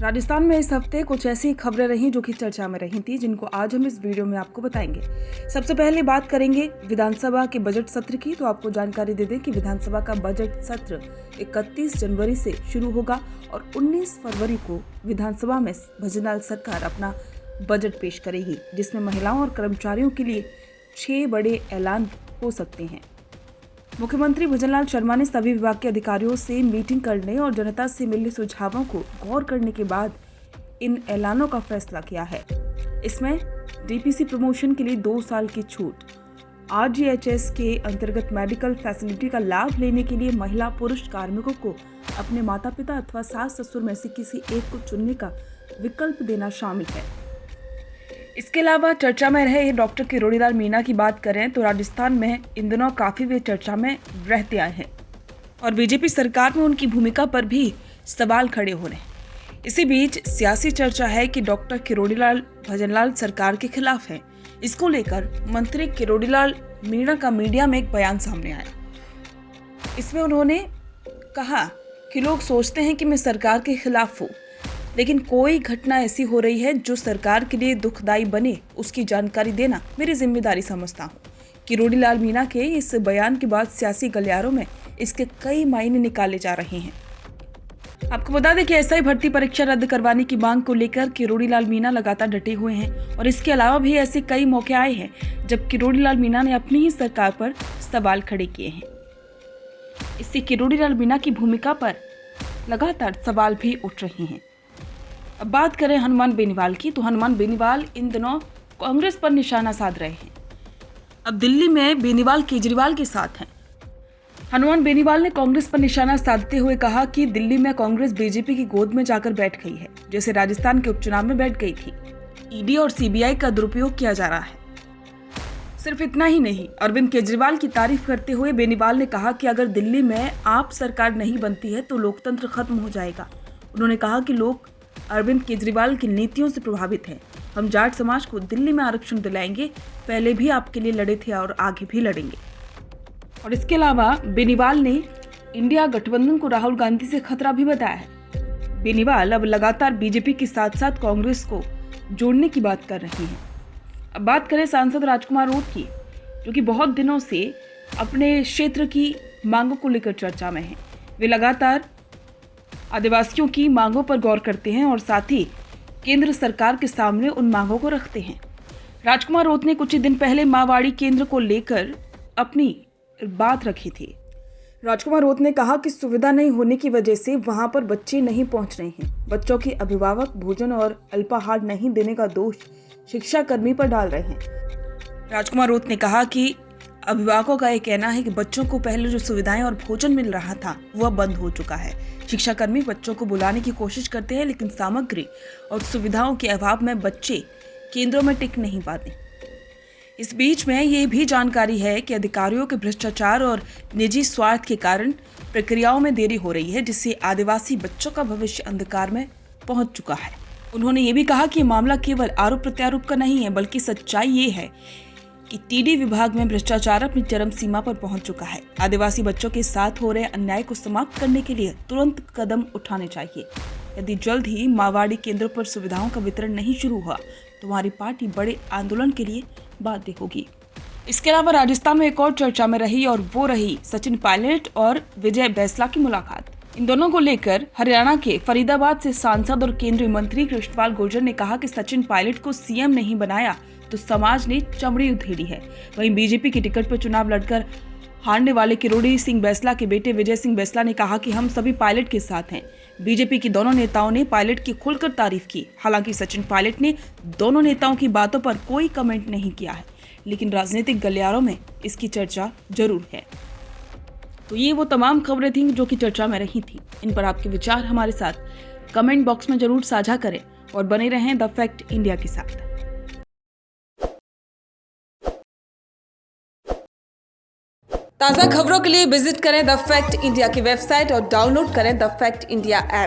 राजस्थान में इस हफ्ते कुछ ऐसी खबरें रहीं जो कि चर्चा में रही थी, जिनको आज हम इस वीडियो में आपको बताएंगे। सबसे पहले बात करेंगे विधानसभा के बजट सत्र की। तो आपको जानकारी दे दें कि विधानसभा का बजट सत्र 31 जनवरी से शुरू होगा और 19 फरवरी को विधानसभा में भजनलाल सरकार अपना बजट पेश करेगी, जिसमें महिलाओं और कर्मचारियों के लिए 6 बड़े ऐलान हो सकते हैं। मुख्यमंत्री भजनलाल शर्मा ने सभी विभाग के अधिकारियों से मीटिंग करने और जनता से मिले सुझावों को गौर करने के बाद इन ऐलानों का फैसला किया है। इसमें डीपीसी प्रमोशन के लिए 2 साल की छूट, आरजीएचएस के अंतर्गत मेडिकल फैसिलिटी का लाभ लेने के लिए महिला पुरुष कार्मिकों को अपने माता पिता अथवा सास ससुर में से किसी एक को चुनने का विकल्प देना शामिल है। इसके अलावा चर्चा में रहे डॉक्टर किरोड़ीलाल मीणा की बात करें तो राजस्थान में इन दिनों काफी वे चर्चा में रहते आए हैं और बीजेपी सरकार में उनकी भूमिका पर भी सवाल खड़े हो रहे हैं। इसी बीच सियासी चर्चा है कि डॉक्टर किरोड़ीलाल भजनलाल सरकार के खिलाफ है। इसको लेकर मंत्री किरोड़ीलाल मीणा का मीडिया में एक बयान सामने आया। इसमें उन्होंने कहा कि लोग सोचते हैं कि मैं सरकार के खिलाफ हूँ, लेकिन कोई घटना ऐसी हो रही है जो सरकार के लिए दुखदायी बने, उसकी जानकारी देना मेरी जिम्मेदारी समझता हूँ। किरोड़ीलाल मीणा के इस बयान के बाद सियासी गलियारों में इसके कई मायने निकाले जा रहे हैं। आपको बता दें कि एसआई भर्ती परीक्षा रद्द करवाने की मांग को लेकर किरोड़ीलाल मीणा लगातार डटे हुए हैं और इसके अलावा भी ऐसे कई मौके आए हैं जब किरोड़ीलाल मीणा ने अपनी ही सरकार पर सवाल खड़े किए हैं। इससे किरोड़ीलाल मीणा की भूमिका पर लगातार सवाल भी उठ रहे हैं। अब बात करें हनुमान बेनीवाल की, तो हनुमान बेनीवाल इन दिनों कांग्रेस पर निशाना साध रहे हैं। अब दिल्ली में बेनीवाल केजरीवाल के साथ हैं। हनुमान बेनीवाल ने कांग्रेस पर निशाना साधते हुए कहा कि दिल्ली में कांग्रेस बीजेपी की गोद में जाकर बैठ गई है, जैसे राजस्थान के उपचुनाव में बैठ गई थी। ईडी और सीबीआई का दुरुपयोग किया जा रहा है। सिर्फ इतना ही नहीं, अरविंद केजरीवाल की तारीफ करते हुए बेनीवाल ने कहा कि अगर दिल्ली में आप सरकार नहीं बनती है तो लोकतंत्र खत्म हो जाएगा। उन्होंने कहा कि लोग अरविंद केजरीवाल की नीतियों से प्रभावित हैं। हम जाट समाज को दिल्ली में आरक्षण दिलाएंगे, पहले भी आपके लिए लड़े थे और आगे भी लड़ेंगे। और इसके अलावा बेनीवाल ने इंडिया गठबंधन को राहुल गांधी से खतरा भी बताया है। बेनीवाल अब लगातार बीजेपी के साथ साथ कांग्रेस को जोड़ने की बात कर रही हैं। अब बात करें सांसद राजकुमार रोत की, जो कि बहुत दिनों से अपने क्षेत्र की मांगों को लेकर चर्चा में है। वे लगातार आदिवासियों की मांगों पर गौर करते हैं और साथ ही केंद्र सरकार के सामने उन मांगों को रखते हैं। राजकुमार रोत ने कुछ ही दिन पहले मावाड़ी केंद्र को लेकर अपनी बात रखी थी। राजकुमार रोत ने कहा कि सुविधा नहीं होने की वजह से वहां पर बच्चे नहीं पहुंच रहे हैं। बच्चों के अभिभावक भोजन और अल्पाहार नहीं देने का दोष शिक्षा कर्मी पर डाल रहे हैं। राजकुमार रोत ने कहा कि अभिभावकों का ये कहना है कि बच्चों को पहले जो सुविधाएं और भोजन मिल रहा था वह बंद हो चुका है। शिक्षाकर्मी बच्चों को बुलाने की कोशिश करते हैं, लेकिन सामग्री और सुविधाओं के अभाव में बच्चे केंद्रों में टिक नहीं पाते। इस बीच में ये भी जानकारी है कि अधिकारियों के भ्रष्टाचार और निजी स्वार्थ के कारण प्रक्रियाओं में देरी हो रही है, जिससे आदिवासी बच्चों का भविष्य अंधकार में पहुंच चुका है। उन्होंने ये भी कहा कि मामला केवल आरोप प्रत्यारोप का नहीं है, बल्कि सच्चाई ये है कि टीडी विभाग में भ्रष्टाचार अपनी चरम सीमा पर पहुंच चुका है। आदिवासी बच्चों के साथ हो रहे अन्याय को समाप्त करने के लिए तुरंत कदम उठाने चाहिए। यदि जल्द ही मावाड़ी केंद्रों पर सुविधाओं का वितरण नहीं शुरू हुआ तो हमारी पार्टी बड़े आंदोलन के लिए बाध्य होगी। इसके अलावा राजस्थान में एक और चर्चा में रही और वो रही सचिन पायलट और विजय बैंसला की मुलाकात। इन दोनों को लेकर हरियाणा के फरीदाबाद से सांसद और केंद्रीय मंत्री कृष्णपाल गुर्जर ने कहा कि सचिन पायलट को सीएम नहीं बनाया तो समाज ने चमड़ी उधेड़ी है। वहीं बीजेपी की टिकट पर चुनाव लड़कर हारने वाले किरोड़ी सिंह बैंसला के बेटे विजय सिंह बैंसला ने कहा कि हम सभी पायलट के साथ हैं। बीजेपी की दोनों नेताओं ने पायलट की खुलकर तारीफ की। हालांकि सचिन पायलट ने दोनों नेताओं की बातों पर कोई कमेंट नहीं किया है, लेकिन राजनीतिक गलियारों में इसकी चर्चा जरूर है। तो ये वो तमाम खबरें थीं जो कि चर्चा में रही थी। इन पर आपके विचार हमारे साथ कमेंट बॉक्स में जरूर साझा करें और बने रहें द फैक्ट इंडिया के साथ। ताज़ा खबरों के लिए विजिट करें द फैक्ट इंडिया की वेबसाइट और डाउनलोड करें द फैक्ट इंडिया ऐप।